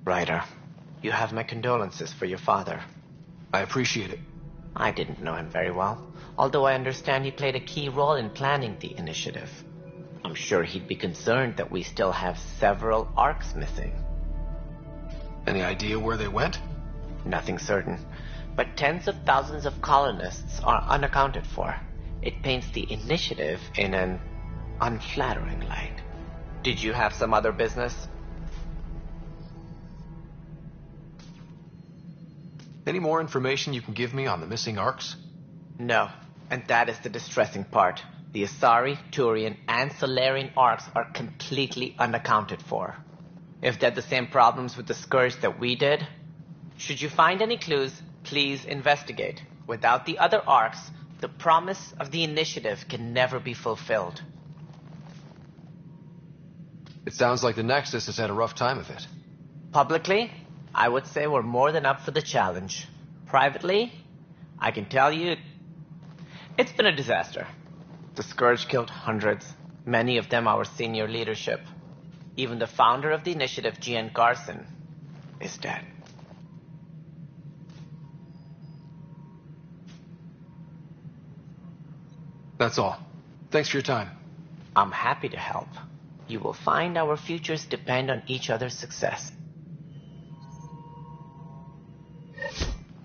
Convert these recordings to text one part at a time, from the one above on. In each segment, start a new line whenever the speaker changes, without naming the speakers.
Ryder, you have my condolences for your father.
I appreciate it.
I didn't know him very well, although I understand he played a key role in planning the initiative. I'm sure he'd be concerned that we still have several ARCs missing.
Any idea where they went?
Nothing certain, but tens of thousands of colonists are unaccounted for. It paints the initiative in an unflattering light. Did you have some other business?
Any more information you can give me on the missing ARCs?
No, and that is the distressing part. The Asari, Turian, and Solarian ARCs are completely unaccounted for. If they had the same problems with the Scourge that we did, should you find any clues, please investigate. Without the other ARCs, the promise of the initiative can never be fulfilled.
It sounds like the Nexus has had a rough time of it.
Publicly, I would say we're more than up for the challenge. Privately, I can tell you, it's been a disaster. The Scourge killed hundreds, many of them our senior leadership. Even the founder of the initiative, Gian Garson, is dead.
That's all. Thanks for your time.
I'm happy to help. You will find our futures depend on each other's success.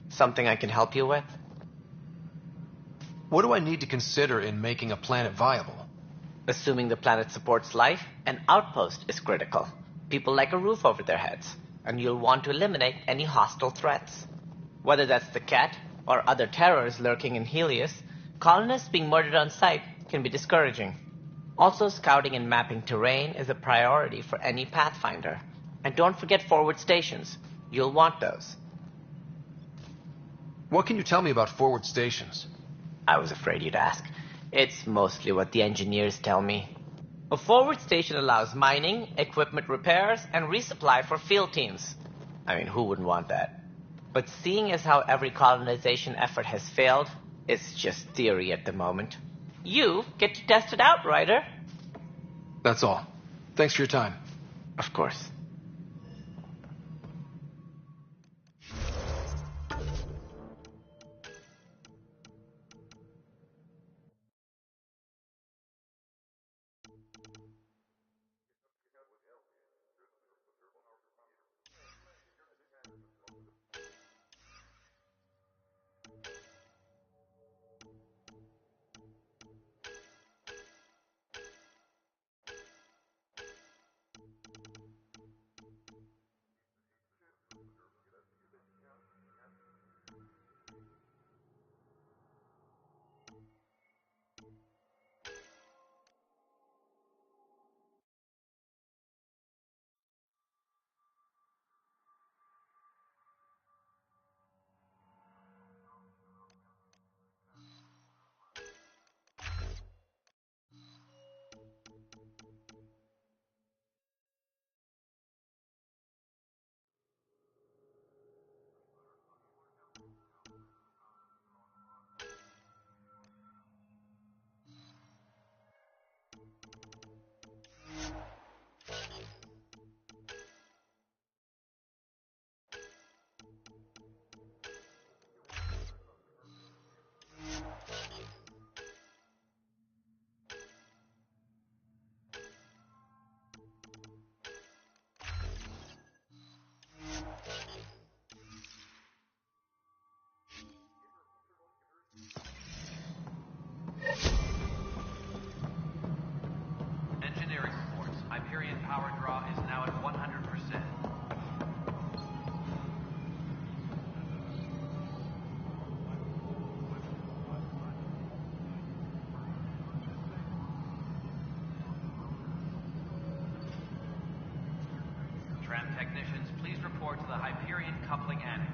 Something I can help you with?
What do I need to consider in making a planet viable?
Assuming the planet supports life, an outpost is critical. People like a roof over their heads, and you'll want to eliminate any hostile threats. Whether that's the Cat or other terrors lurking in Helios, colonists being murdered on sight can be discouraging. Also, scouting and mapping terrain is a priority for any Pathfinder. And don't forget forward stations. You'll want those.
What can you tell me about forward stations?
I was afraid you'd ask. It's mostly what the engineers tell me. A forward station allows mining, equipment repairs, and resupply for field teams. I mean, who wouldn't want that? But seeing as how every colonization effort has failed, it's just theory at the moment. You get to test it out, Ryder.
That's all. Thanks for your time.
Of course.
Technicians, please report to the Hyperion Coupling Annex.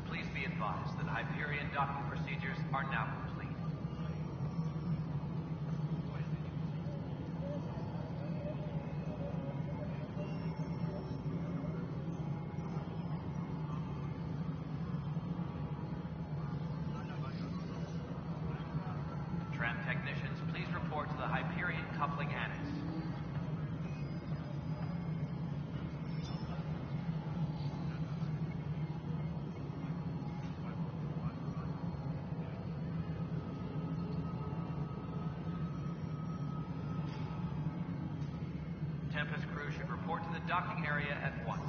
Please be advised that Hyperion docking procedures are now complete. report to the Hyperion Coupling Annex. Tempest crew should report to the docking area at once.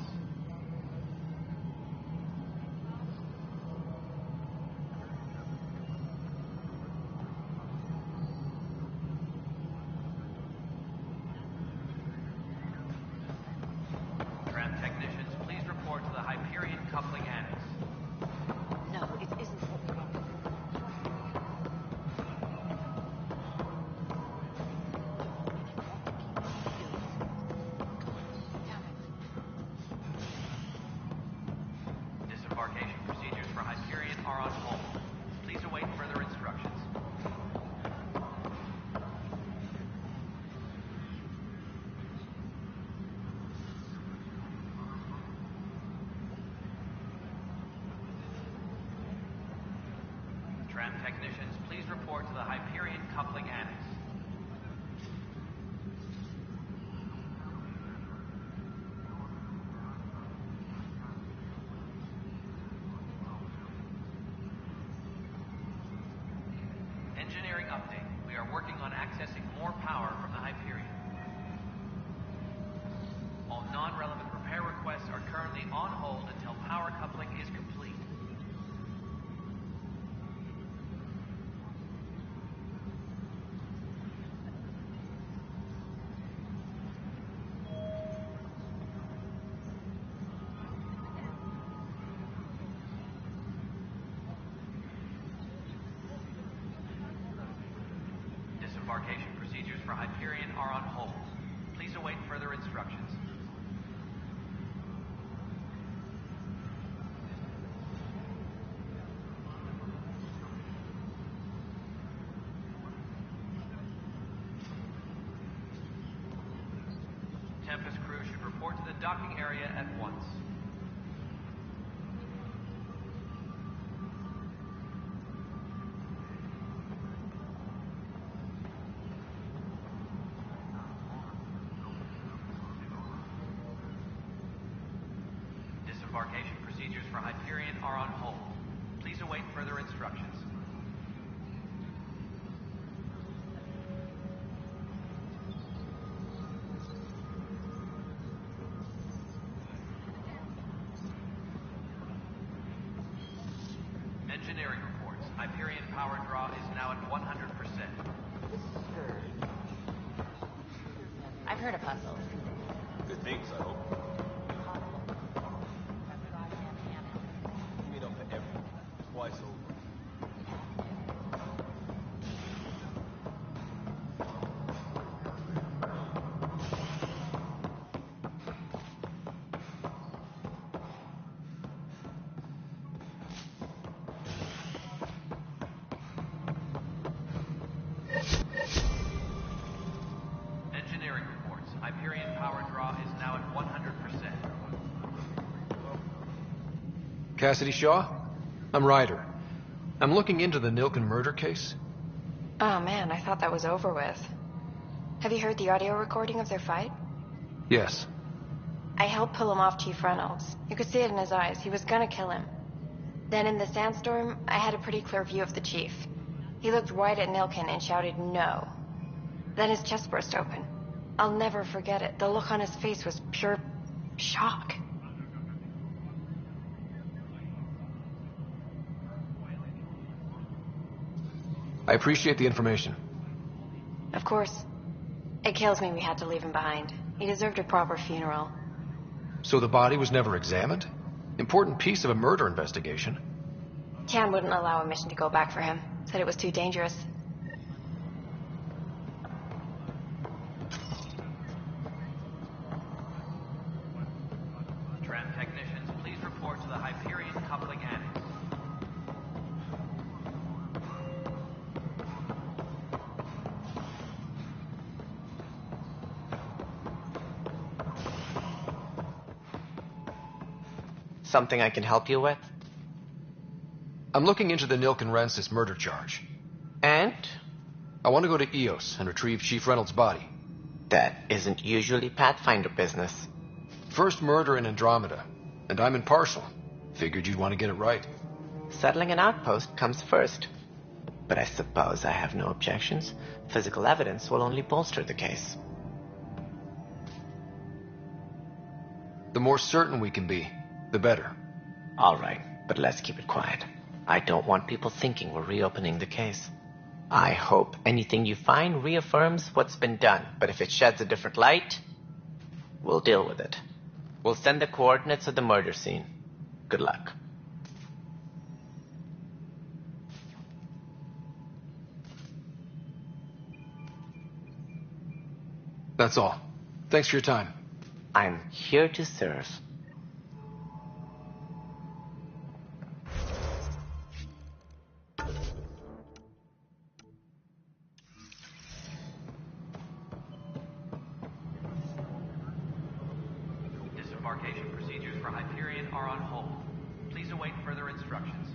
Tram technicians, please report to the Hyperion Coupling Annex.
No, it isn't.
Disembarkation procedures for Hyperion are on hold. Please await further instructions. Tram technicians, please report to the Hyperion Coupling Annex. Engineering update. We are working on accessing more power from the Hyperion. All non-relevant repair requests are currently on hold until power coupling is complete. Disembarkation procedures for Hyperion are on hold. Please await further instructions. Tempest crew should report to the docking area at once. Disembarkation procedures for Hyperion are on hold. Please await further instructions. Engineering reports. Hyperion power draw is now at 100%.
I've heard of hustles.
Good things, I hope. Made up for everything. Twice over.
Engineering reports. Hyperion power draw is now at 100%.
Cassidy Shaw? I'm Ryder. I'm looking into the Nilken murder case.
Oh man, I thought that was over with. Have you heard the audio recording of their fight?
Yes.
I helped pull him off Chief Reynolds. You could see it in his eyes. He was gonna kill him. Then in the sandstorm, I had a pretty clear view of the chief. He looked right at Nilken and shouted no. Then his chest burst open. I'll never forget it. The look on his face was pure shock.
I appreciate the information.
Of course. It kills me we had to leave him behind. He deserved a proper funeral.
So the body was never examined? Important piece of a murder investigation.
Chan wouldn't allow a mission to go back for him. Said it was too dangerous.
Tram technicians, please report to the Hyperion Coupling Annex.
Something I can help you with?
I'm looking into the Nilken Rensis murder charge.
And?
I want to go to EOS and retrieve Chief Reynolds' body.
That isn't usually Pathfinder business.
First murder in Andromeda, and I'm impartial. Figured you'd want to get it right.
Settling an outpost comes first. But I suppose I have no objections. Physical evidence will only bolster the case.
The more certain we can be, the better.
All right, but let's keep it quiet. I don't want people thinking we're reopening the case. I hope anything you find reaffirms what's been done, but if it sheds a different light, we'll deal with it. We'll send the coordinates of the murder scene. Good luck.
That's all. Thanks for your time.
I'm here to serve.
Disembarkation procedures for Hyperion are on hold. Please await further instructions.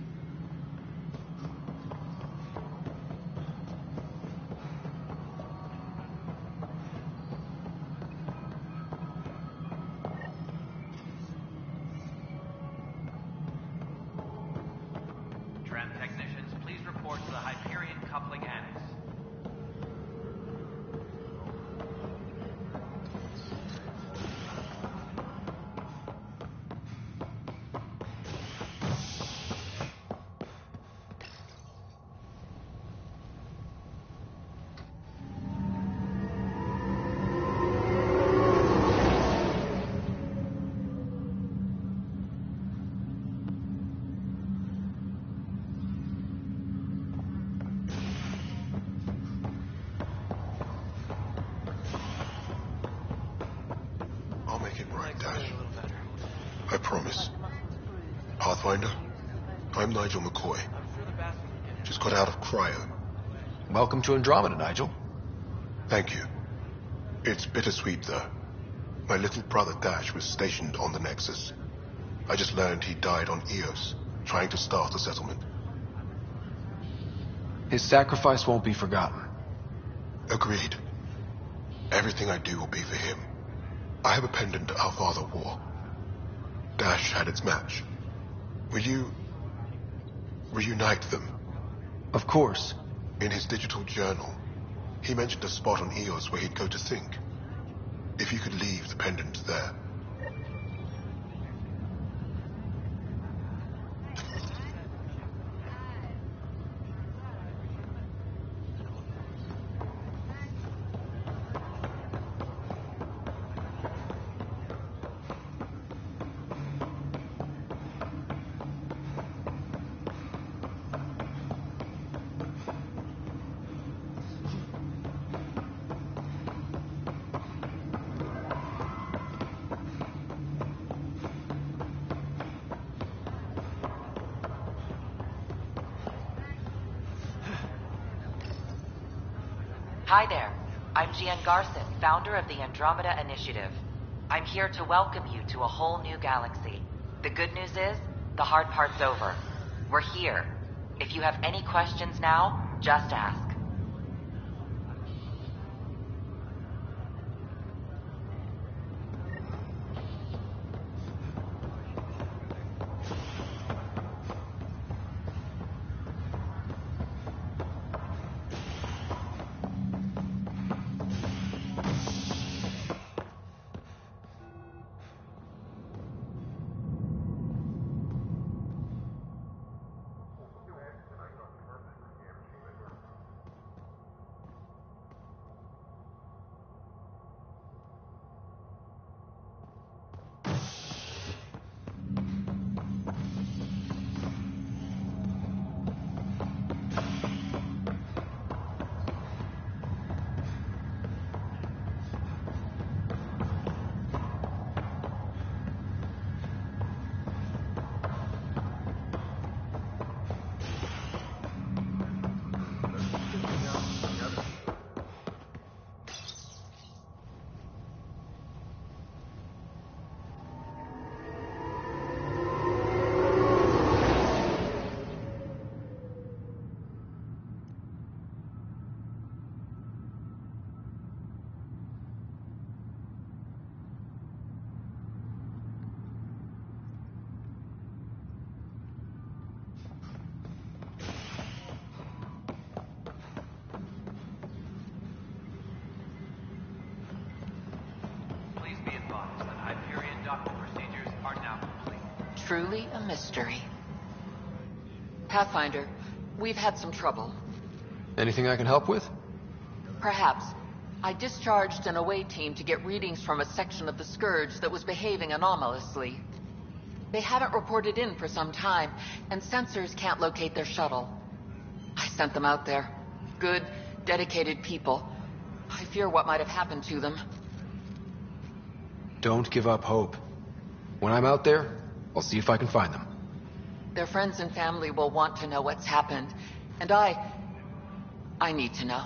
Tram technicians, please report to the Hyperion coupling annex.
I'll make it right, Dash. I promise. Pathfinder, I'm Nigel McCoy. Just got out of cryo.
Welcome to Andromeda, Nigel.
Thank you. It's bittersweet, though. My little brother Dash was stationed on the Nexus. I just learned he died on Eos, trying to start a settlement.
His sacrifice won't be forgotten.
Agreed. Everything I do will be for him. I have a pendant our father wore. Dash had its match. Will you reunite them?
Of course.
In his digital journal, he mentioned a spot on Eos where he'd go to think. If you could leave the pendant there.
Hi there. I'm Jian Garson, founder of the Andromeda Initiative. I'm here to welcome you to a whole new galaxy. The good news is, the hard part's over. We're here. If you have any questions now, just ask. truly a mystery. Pathfinder, we've had some trouble.
Anything I can help with?
Perhaps. I discharged an away team to get readings from a section of the Scourge that was behaving anomalously. They haven't reported in for some time, and sensors can't locate their shuttle. I sent them out there. Good, dedicated people. I fear what might have happened to them.
Don't give up hope. When I'm out there, I'll see if I can find them.
Their friends and family will want to know what's happened, and I need to know.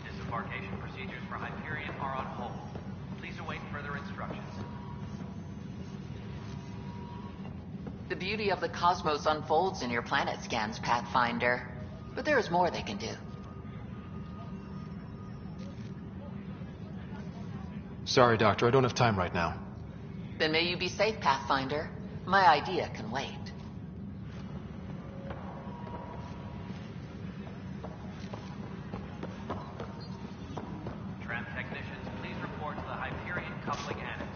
Disembarkation procedures for Hyperion are on hold. Please await further instructions.
The beauty of the cosmos unfolds in your planet scans, Pathfinder. But there is more they can do.
Sorry, Doctor, I don't have time right now.
Then may you be safe, Pathfinder. My idea can wait.
Tram technicians, please report to the Hyperion coupling annex.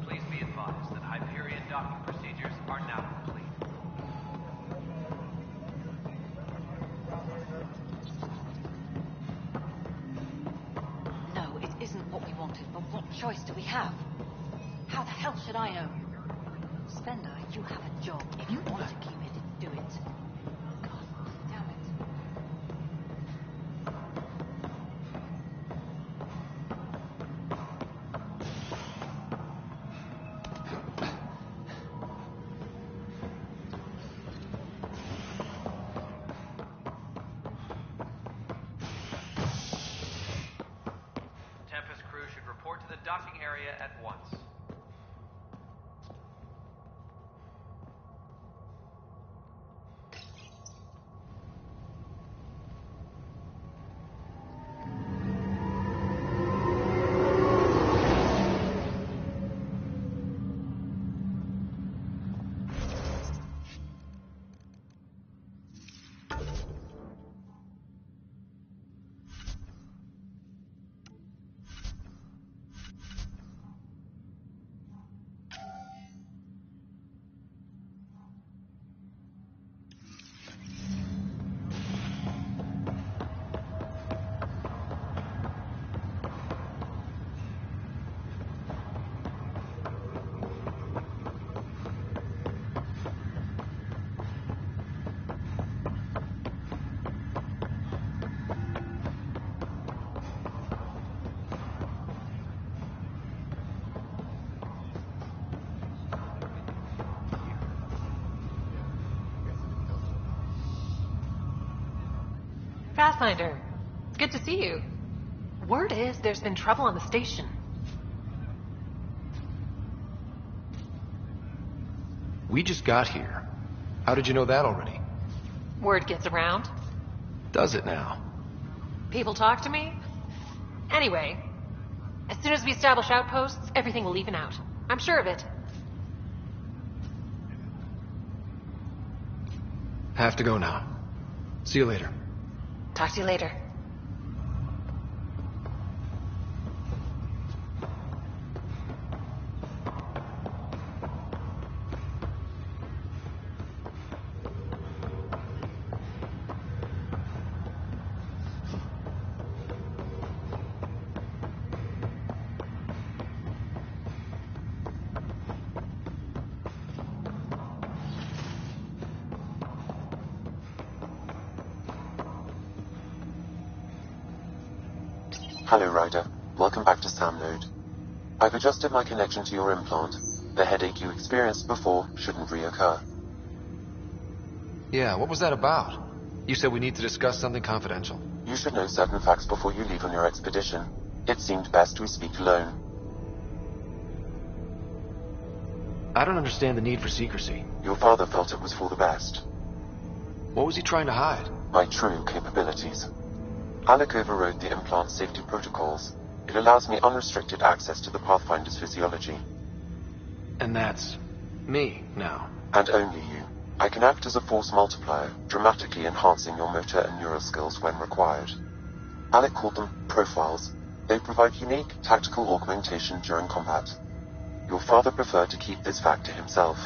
Please be advised that Hyperion docking procedures are now complete.
No, it isn't what we wanted, but what choice do we have? How the hell should I know? Spender, you have a job. If you want to keep it, do it. God damn it.
Tempest crew should report to the docking area at once.
Pathfinder, it's good to see you. Word is there's been trouble on the station.
We just got here. How did you know that already?
Word gets around.
Does it now?
People talk to me. Anyway, as soon as we establish outposts, everything will even out. I'm sure of it.
Have to go now. See you later.
Talk to you later.
Hello, Ryder. Welcome back to Sam Node. I've adjusted my connection to your implant. The headache you experienced before shouldn't reoccur.
Yeah, what was that about? You said we need to discuss something confidential.
You should know certain facts before you leave on your expedition. It seemed best we speak alone.
I don't understand the need for secrecy.
Your father felt it was for the best.
What was he trying to hide?
My true capabilities. Alec overrode the implant safety protocols. It allows me unrestricted access to the Pathfinder's physiology.
And that's me now.
And only you. I can act as a force multiplier, dramatically enhancing your motor and neural skills when required. Alec called them profiles. They provide unique tactical augmentation during combat. Your father preferred to keep this fact to himself.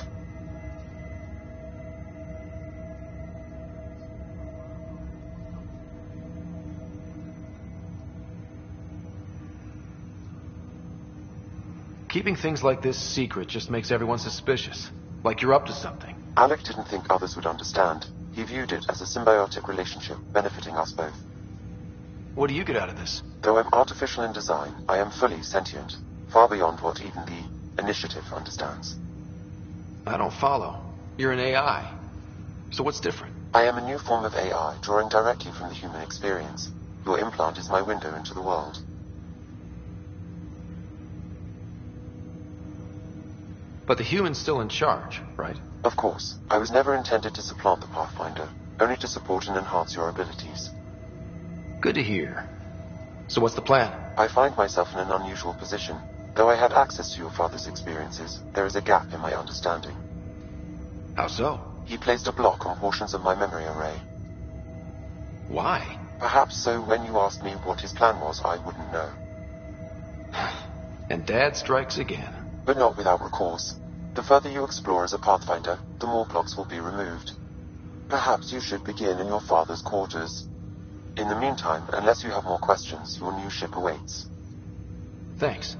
Keeping things like this secret just makes everyone suspicious. Like you're up to something.
Alec didn't think others would understand. He viewed it as a symbiotic relationship, benefiting us both.
What do you get out of this?
Though I'm artificial in design, I am fully sentient, far beyond what even the Initiative understands.
I don't follow. You're an AI. So what's different?
I am a new form of AI, drawing directly from the human experience. Your implant is my window into the world.
But the human's still in charge, right?
Of course. I was never intended to supplant the Pathfinder, only to support and enhance your abilities.
Good to hear. So what's the plan?
I find myself in an unusual position. Though I had access to your father's experiences, there is a gap in my understanding.
How so?
He placed a block on portions of my memory array.
Why?
Perhaps so when you asked me what his plan was, I wouldn't know.
And Dad strikes again.
But not without recourse. The further you explore as a Pathfinder, the more blocks will be removed. Perhaps you should begin in your father's quarters. In the meantime, unless you have more questions, your new ship awaits.
Thanks.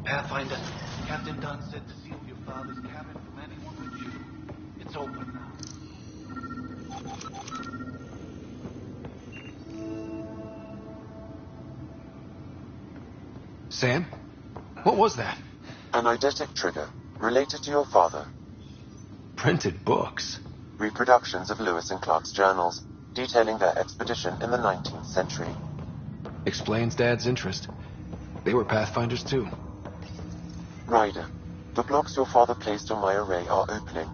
Pathfinder, Captain Dunn said to seal your father's cabin from anyone but you. It's open now.
Sam? What was that?
An eidetic trigger, related to your father.
Printed books.
Reproductions of Lewis and Clark's journals, detailing their expedition in the 19th century.
Explains Dad's interest. They were Pathfinders too.
Ryder, the blocks your father placed on my array are opening.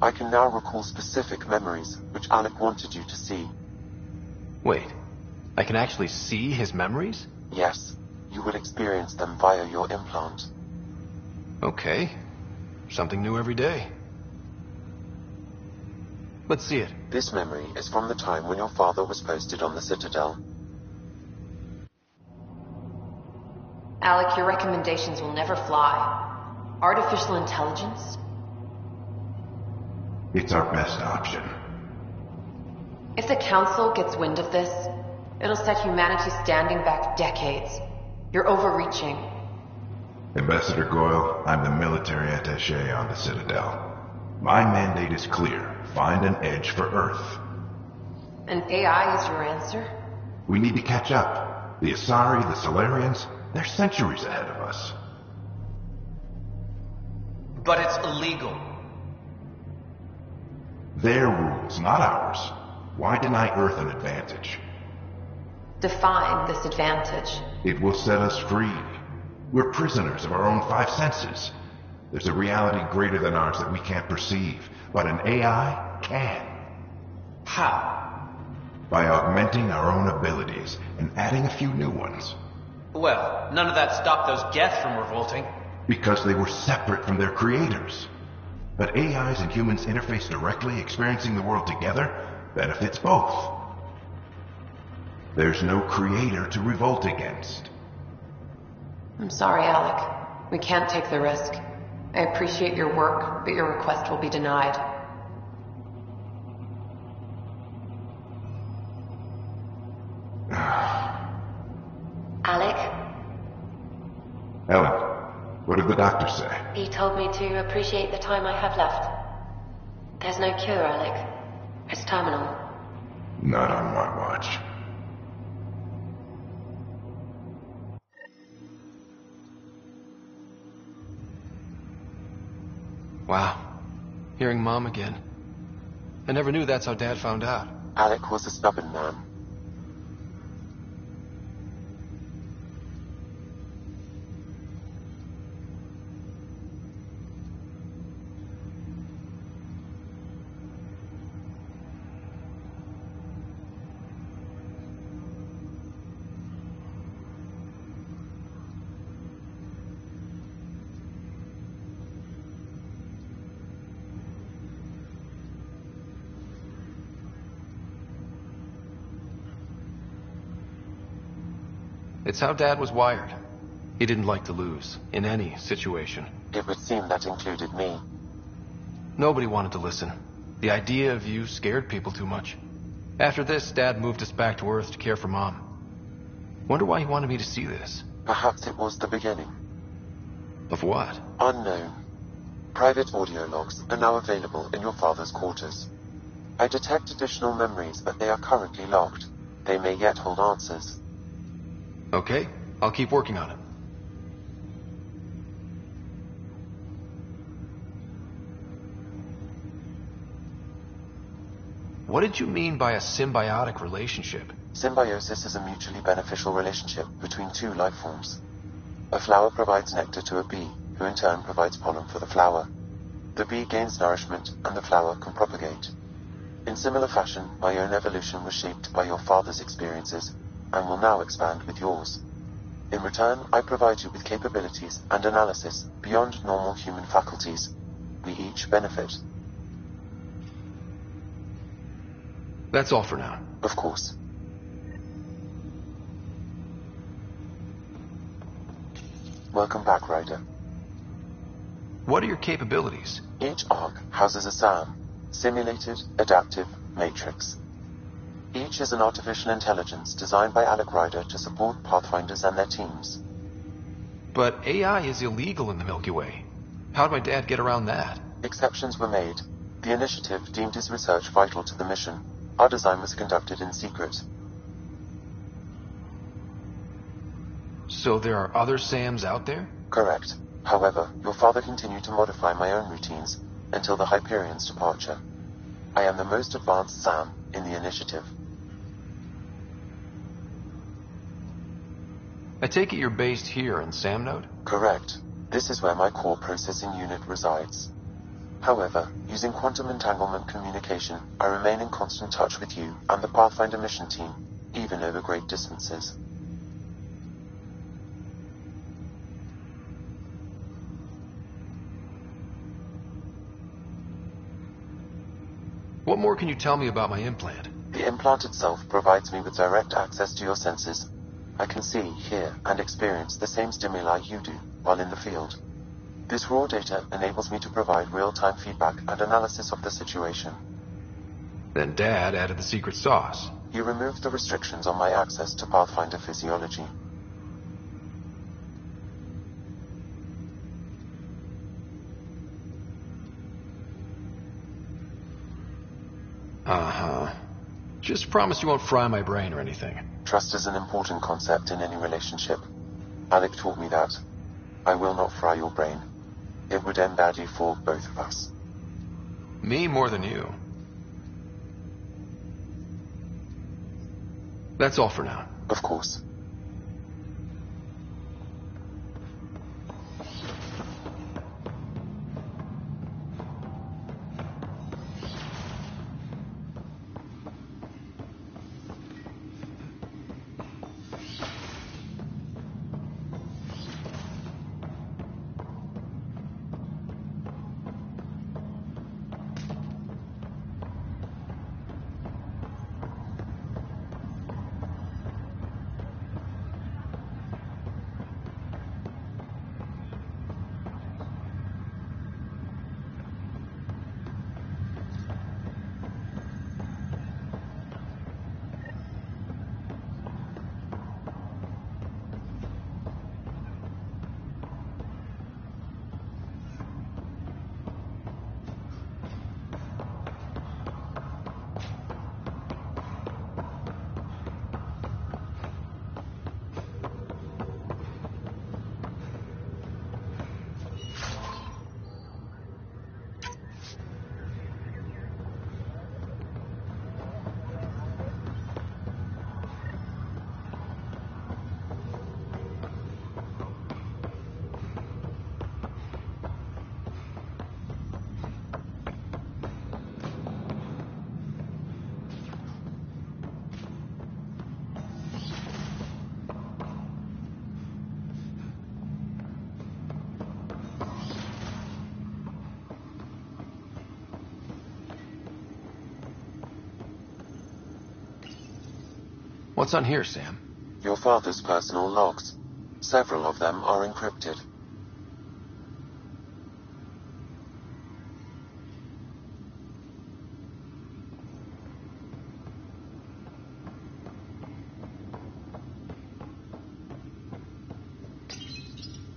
I can now recall specific memories, which Alec wanted you to see.
Wait, I can actually see his memories?
Yes, you will experience them via your implant.
Okay. Something new every day. Let's see it.
This memory is from the time when your father was posted on the Citadel.
Alec, your recommendations will never fly. Artificial intelligence?
It's our best option.
If the Council gets wind of this, it'll set humanity standing back decades. You're overreaching.
Ambassador Goyle, I'm the military attaché on the Citadel. My mandate is clear. Find an edge for Earth.
And AI is your answer?
We need to catch up. The Asari, the Solarians, they're centuries ahead of us.
But it's illegal.
Their rules, not ours. Why deny Earth an advantage?
Define this advantage.
It will set us free. We're prisoners of our own five senses. There's a reality greater than ours that we can't perceive, but an AI can.
How?
By augmenting our own abilities and adding a few new ones.
Well, none of that stopped those Geth from revolting.
Because they were separate from their creators. But AIs and humans interface directly, experiencing the world together, benefits both. There's no creator to revolt against.
I'm sorry, Alec. We can't take the risk. I appreciate your work, but your request will be denied.
Alec?
Ellen, what did the doctor say?
He told me to appreciate the time I have left. There's no cure, Alec. It's terminal.
Not on my watch.
Wow. Hearing Mom again. I never knew that's how Dad found out.
Alec was a stubborn man.
It's how Dad was wired. He didn't like to lose, in any situation.
It would seem that included me.
Nobody wanted to listen. The idea of you scared people too much. After this, Dad moved us back to Earth to care for Mom. Wonder why he wanted me to see this.
Perhaps it was the beginning.
Of what?
Unknown. Private audio logs are now available in your father's quarters. I detect additional memories, but they are currently locked. They may yet hold answers.
Okay, I'll keep working on it. What did you mean by a symbiotic relationship?
Symbiosis is a mutually beneficial relationship between two life forms. A flower provides nectar to a bee, who in turn provides pollen for the flower. The bee gains nourishment, and the flower can propagate. In similar fashion, my own evolution was shaped by your father's experiences, and will now expand with yours. In return, I provide you with capabilities and analysis beyond normal human faculties. We each benefit.
That's all for now.
Of course. Welcome back, Ryder.
What are your capabilities?
Each ARC houses a SAM, Simulated Adaptive Matrix. Each is an artificial intelligence designed by Alec Ryder to support Pathfinders and their teams.
But AI is illegal in the Milky Way. How'd my dad get around that?
Exceptions were made. The initiative deemed his research vital to the mission. Our design was conducted in secret.
So there are other SAMs out there?
Correct. However, your father continued to modify my own routines until the Hyperion's departure. I am the most advanced SAM in the initiative.
I take it you're based here in Sam Node?
Correct. This is where my core processing unit resides. However, using quantum entanglement communication, I remain in constant touch with you and the Pathfinder mission team, even over great distances.
What more can you tell me about my implant?
The implant itself provides me with direct access to your senses. I can see, hear, and experience the same stimuli you do while in the field. This raw data enables me to provide real-time feedback and analysis of the situation.
Then Dad added the secret sauce.
You removed the restrictions on my access to Pathfinder physiology.
Uh-huh. Just promise you won't fry my brain or anything.
Trust is an important concept in any relationship. Alec taught me that. I will not fry your brain. It would end badly for both of us.
Me more than you. That's all for now.
Of course.
What's on here, Sam?
Your father's personal logs. Several of them are encrypted.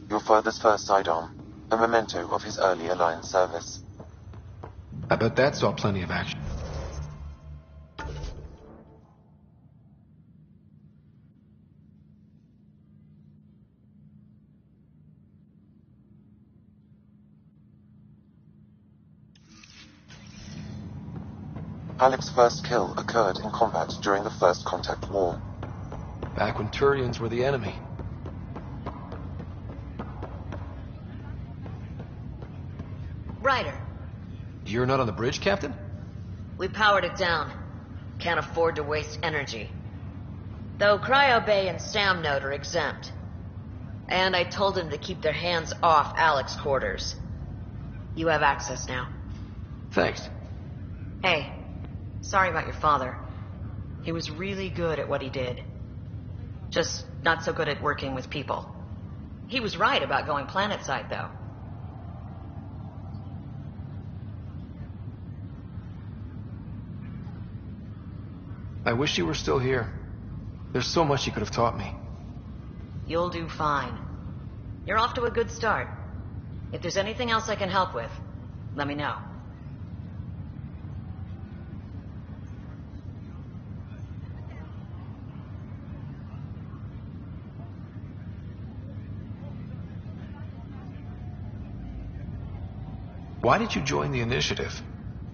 Your father's first sidearm, a memento of his early Alliance service.
I bet that saw plenty of action.
Alec's first kill occurred in combat during the First Contact War.
Back when Turians were the enemy.
Ryder.
You're not on the bridge, Captain?
We powered it down. Can't afford to waste energy. Though Cryo Bay and Sam Node are exempt. And I told them to keep their hands off Alec's quarters. You have access now.
Thanks.
Hey, sorry about your father. He was really good at what he did. Just not so good at working with people. He was right about going planetside, though.
I wish you were still here. There's so much you could have taught me.
You'll do fine. You're off to a good start. If there's anything else I can help with, let me know.
Why did you join the Initiative?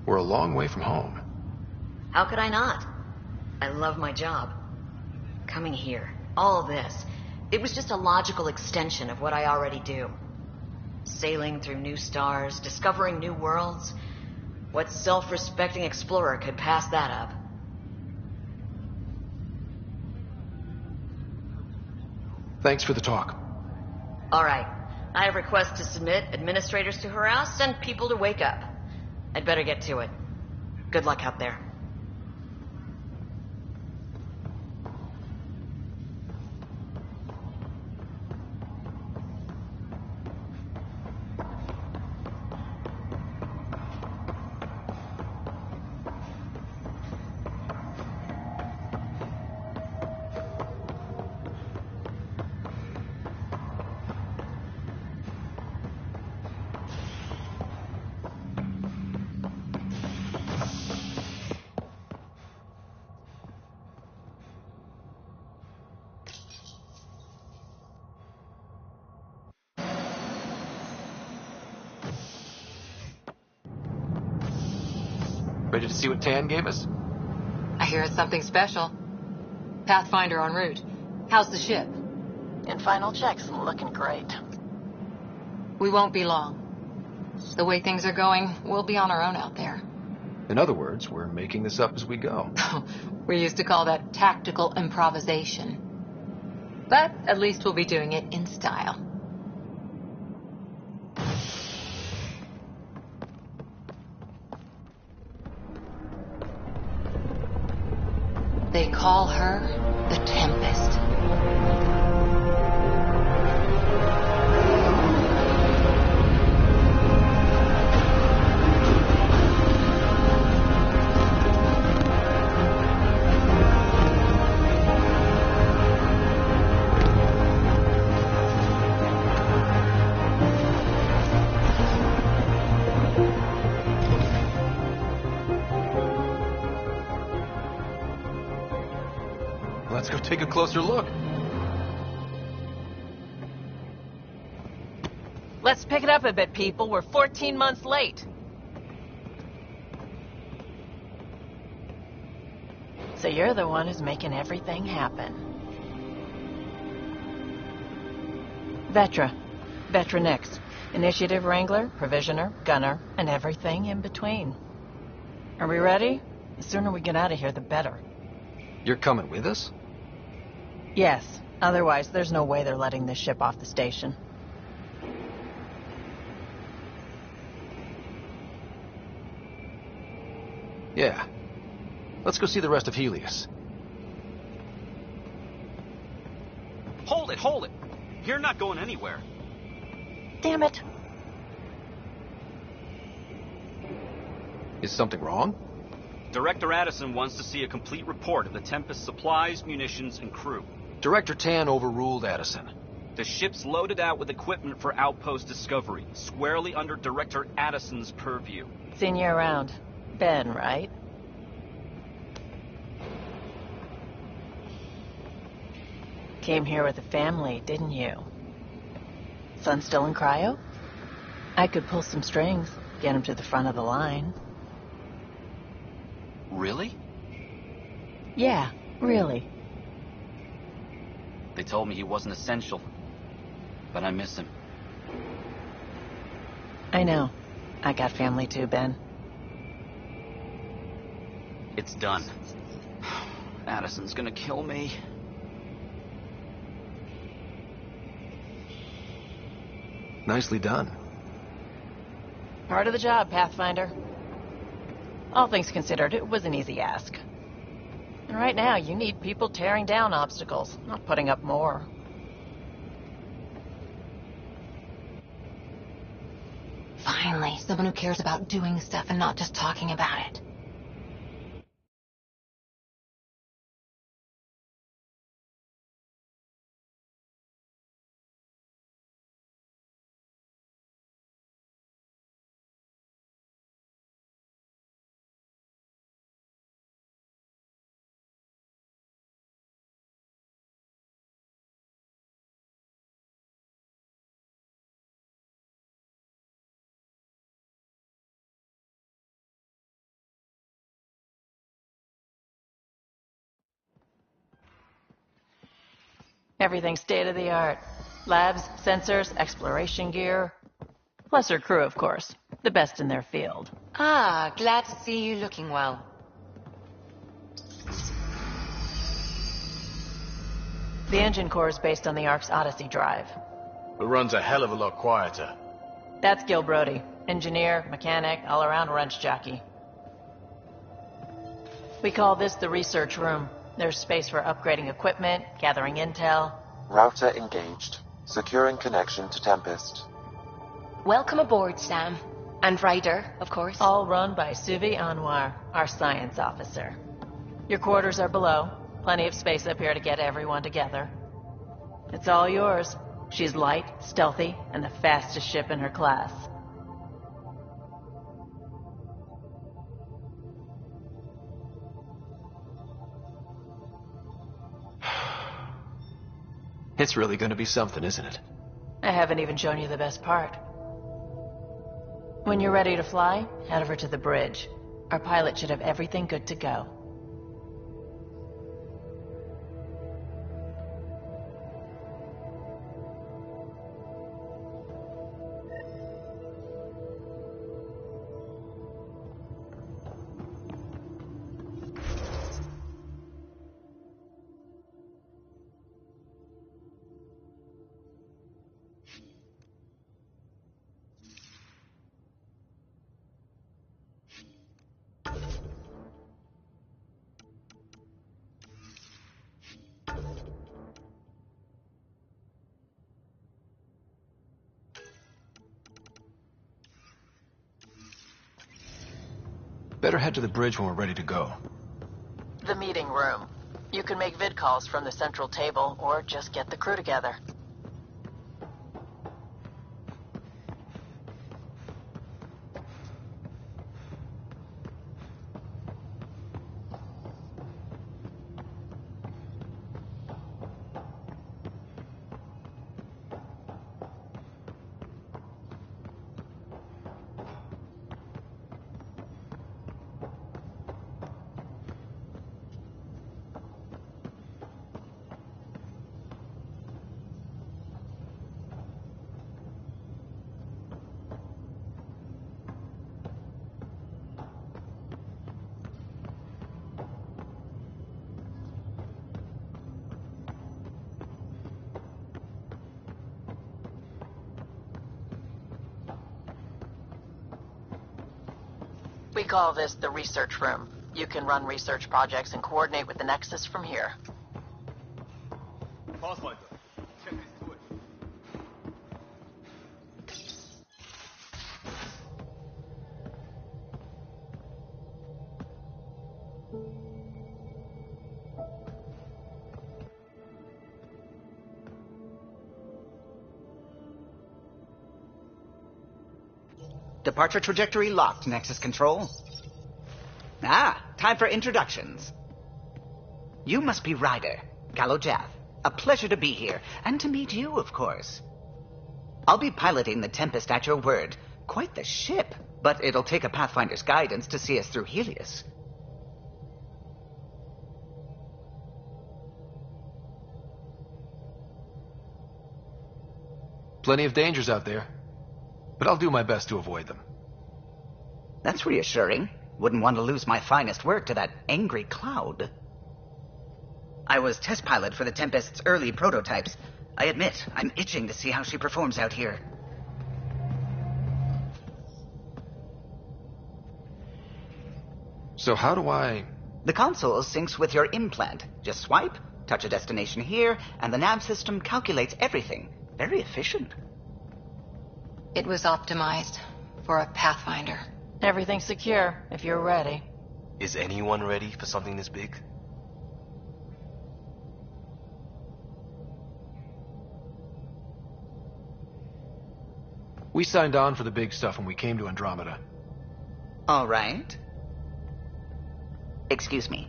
We're a long way from home.
How could I not? I love my job. Coming here, all this, it was just a logical extension of what I already do. Sailing through new stars, discovering new worlds. What self-respecting explorer could pass that up?
Thanks for the talk.
All right. I have requests to submit, administrators to harass, and people to wake up. I'd better get to it. Good luck out there.
Ready to see what Tan gave us?
I hear it's something special. Pathfinder en route. How's the ship?
In final checks, looking great.
We won't be long. The way things are going, we'll be on our own out there.
In other words, we're making this up as we go.
We used to call that tactical improvisation. But at least we'll be doing it in style. They call her the Tempest.
Let's go take a closer look.
Let's pick it up a bit, people. We're 14 months late.
So you're the one who's making everything happen. Vetra. Vetra Nix. Initiative Wrangler, Provisioner, Gunner, and everything in between. Are we ready? The sooner we get out of here, the better.
You're coming with us?
Yes. Otherwise, there's no way they're letting this ship off the station.
Yeah. Let's go see the rest of Helios.
Hold it, hold it! You're not going anywhere.
Damn it.
Is something wrong?
Director Addison wants to see a complete report of the Tempest's supplies, munitions, and crew.
Director Tan overruled Addison.
The ship's loaded out with equipment for outpost discovery, squarely under Director Addison's purview.
Seen you around. Ben, right? Came here with a family, didn't you? Son still in cryo? I could pull some strings, get him to the front of the line.
Really?
Yeah, really.
They told me he wasn't essential, but I miss him.
I know. I got family too, Ben.
It's done. Addison's gonna kill me.
Nicely done.
Part of the job, Pathfinder. All things considered, it was an easy ask. And right now, you need people tearing down obstacles, not putting up more.
Finally, someone who cares about doing stuff and not just talking about it.
Everything's state-of-the-art. Labs, sensors, exploration gear. Plus her crew, of course. The best in their field.
Ah, glad to see you looking well.
The engine core is based on the Ark's Odyssey drive.
It runs a hell of a lot quieter.
That's Gil Brody. Engineer, mechanic, all-around wrench jockey. We call this the research room. There's space for upgrading equipment, gathering intel.
Router engaged. Securing connection to Tempest.
Welcome aboard, Sam. And Ryder, of course.
All run by Suvi Anwar, our science officer. Your quarters are below. Plenty of space up here to get everyone together. It's all yours. She's light, stealthy, and the fastest ship in her class.
It's really going to be something, isn't it?
I haven't even shown you the best part. When you're ready to fly, head over to the bridge. Our pilot should have everything good to go.
Better head to the bridge when we're ready to go.
The meeting room. You can make vid calls from the central table, or just get the crew together. We call this the research room. You can run research projects and coordinate with the Nexus from here.
Pathfinder, check this to it.
Departure trajectory locked, Nexus Control. Ah, time for introductions. You must be Ryder, Gallo Jath. A pleasure to be here, and to meet you, of course. I'll be piloting the Tempest at your word. Quite the ship, but it'll take a Pathfinder's guidance to see us through Helios.
Plenty of dangers out there, but I'll do my best to avoid them.
That's reassuring. Wouldn't want to lose my finest work to that angry cloud. I was test pilot for the Tempest's early prototypes. I admit, I'm itching to see how she performs out here.
So how do I...
The console syncs with your implant. Just swipe, touch a destination here, and the nav system calculates everything. Very efficient.
It was optimized for a Pathfinder.
Everything's secure, if you're ready.
Is anyone ready for something this big?
We signed on for the big stuff when we came to Andromeda.
All right. Excuse me.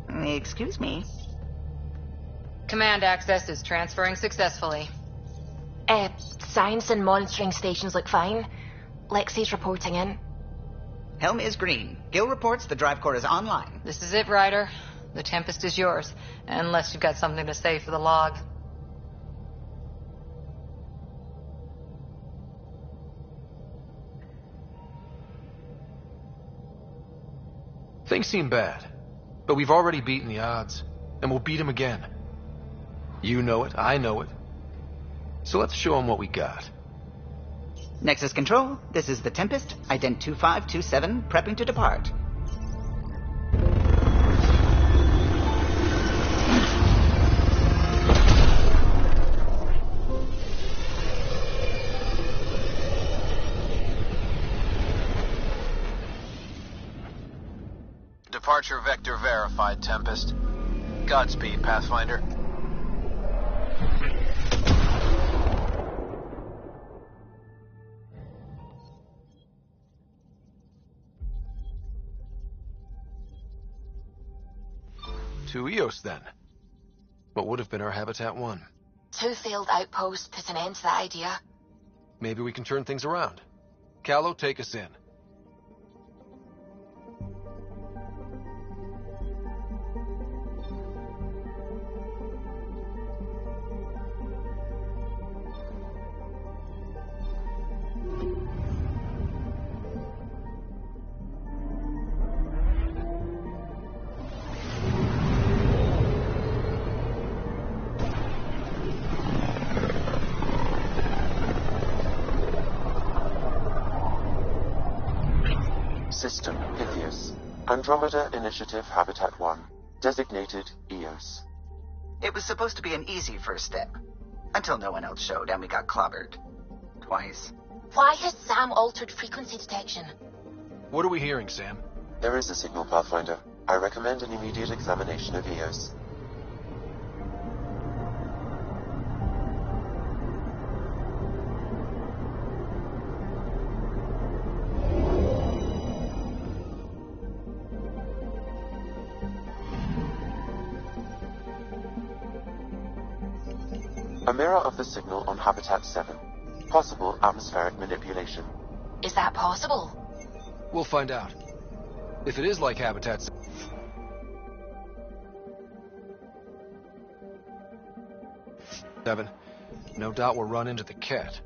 Excuse me.
Command access is transferring successfully.
Science and monitoring stations look fine. Lexi's reporting in.
Helm is green. Gil reports the drive core is online.
This is it, Ryder. The Tempest is yours, unless you've got something to say for the log.
Things seem bad, but we've already beaten the odds, and we'll beat them again. You know it, I know it. So let's show them what we got.
Nexus Control, this is the Tempest, ident 2527, prepping to depart.
Departure vector verified, Tempest. Godspeed, Pathfinder.
To Eos, then. What would have been our Habitat 1.
2 failed outposts put an end to that idea.
Maybe we can turn things around. Callow, take us in.
System Pythias. Andromeda Initiative Habitat 1. Designated EOS.
It was supposed to be an easy first step. Until no one else showed and we got clobbered. Twice.
Why has Sam altered frequency detection?
What are we hearing, Sam?
There is a signal, Pathfinder. I recommend an immediate examination of EOS. A mirror of the signal on Habitat 7. Possible atmospheric manipulation.
Is that possible?
We'll find out. If it is like Habitat 7, no doubt we'll run into the cat.